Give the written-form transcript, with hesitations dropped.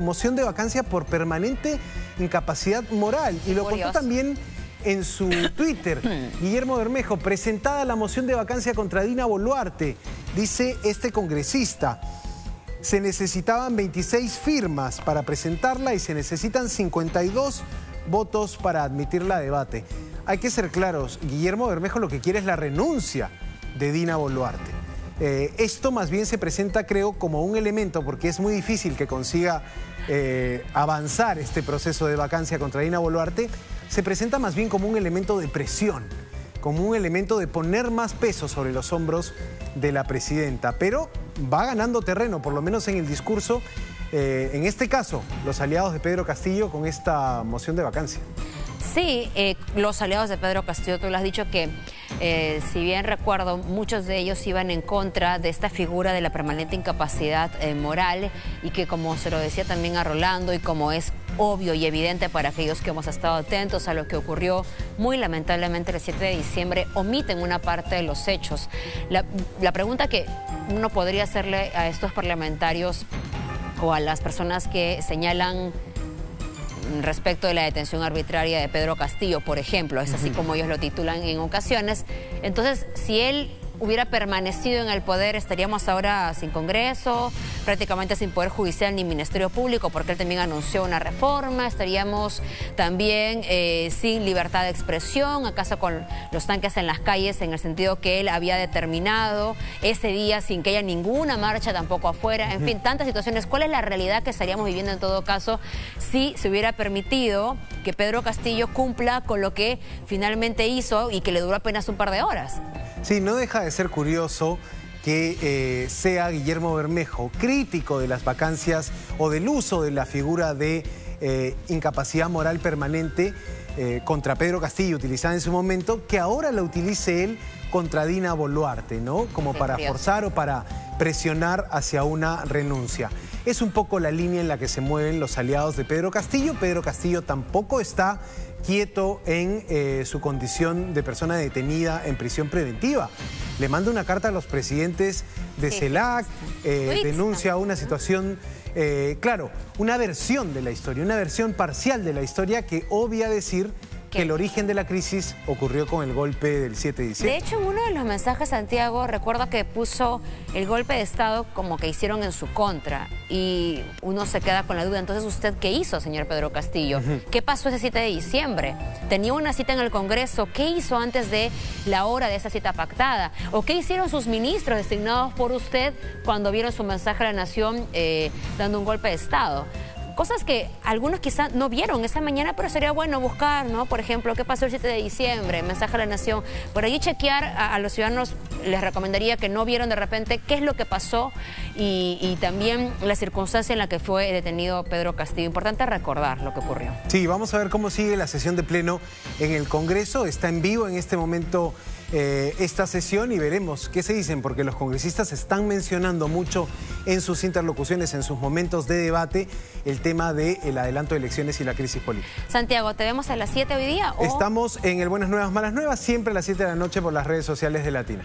Moción de vacancia por permanente incapacidad moral. Y lo contó también en su Twitter. Guillermo Bermejo, presentada la moción de vacancia contra Dina Boluarte, dice este congresista. Se necesitaban 26 firmas para presentarla y se necesitan 52 votos para admitirla a debate. Hay que ser claros, Guillermo Bermejo lo que quiere es la renuncia de Dina Boluarte. Esto más bien se presenta, creo, como un elemento, porque es muy difícil que consiga avanzar este proceso de vacancia contra Dina Boluarte, se presenta más bien como un elemento de presión, como un elemento de poner más peso sobre los hombros de la presidenta. Pero va ganando terreno, por lo menos en el discurso, en este caso, los aliados de Pedro Castillo con esta moción de vacancia. Sí, los aliados de Pedro Castillo, tú lo has dicho que, si bien recuerdo, muchos de ellos iban en contra de esta figura de la permanente incapacidad moral y que, como se lo decía también a Rolando y como es obvio y evidente para aquellos que hemos estado atentos a lo que ocurrió muy lamentablemente el 7 de diciembre, omiten una parte de los hechos. La pregunta que uno podría hacerle a estos parlamentarios o a las personas que señalan respecto de la detención arbitraria de Pedro Castillo, por ejemplo, es así como ellos lo titulan en ocasiones. Entonces, si él hubiera permanecido en el poder, estaríamos ahora sin Congreso, prácticamente sin Poder Judicial ni Ministerio Público, porque él también anunció una reforma, estaríamos también sin libertad de expresión, acaso con los tanques en las calles, en el sentido que él había determinado ese día sin que haya ninguna marcha tampoco afuera, en fin, tantas situaciones. ¿Cuál es la realidad que estaríamos viviendo en todo caso si se hubiera permitido que Pedro Castillo cumpla con lo que finalmente hizo y que le duró apenas un par de horas? Sí, no deja de ser curioso que sea Guillermo Bermejo crítico de las vacancias o del uso de la figura de incapacidad moral permanente contra Pedro Castillo utilizada en su momento, que ahora la utilice él contra Dina Boluarte, ¿no? Como para forzar o para presionar hacia una renuncia. Es un poco la línea en la que se mueven los aliados de Pedro Castillo. Pedro Castillo tampoco está quieto en su condición de persona detenida en prisión preventiva. Le manda una carta a los presidentes de CELAC, denuncia una situación, claro, una versión de la historia, una versión parcial de la historia que obvia decir que el origen de la crisis ocurrió con el golpe del 7 de diciembre. De hecho, en uno de los mensajes, Santiago, recuerda que puso el golpe de Estado como que hicieron en su contra. Y uno se queda con la duda. Entonces, ¿usted qué hizo, señor Pedro Castillo? ¿Qué pasó ese 7 de diciembre? ¿Tenía una cita en el Congreso? ¿Qué hizo antes de la hora de esa cita pactada? ¿O qué hicieron sus ministros designados por usted cuando vieron su mensaje a la nación dando un golpe de Estado? Cosas que algunos quizás no vieron esa mañana, pero sería bueno buscar, ¿no? Por ejemplo, ¿qué pasó el 7 de diciembre? Mensaje a la nación. Por allí chequear a los ciudadanos, les recomendaría que no vieron de repente qué es lo que pasó y también la circunstancia en la que fue detenido Pedro Castillo. Importante recordar lo que ocurrió. Sí, vamos a ver cómo sigue la sesión de pleno en el Congreso. Está en vivo en este momento esta sesión y veremos qué se dicen, porque los congresistas están mencionando mucho en sus interlocuciones, en sus momentos de debate, el tema del adelanto de elecciones y la crisis política. Santiago, ¿te vemos a las 7 hoy día? Estamos en el Buenas Nuevas, Malas Nuevas, siempre a las 7 de la noche por las redes sociales de Latina.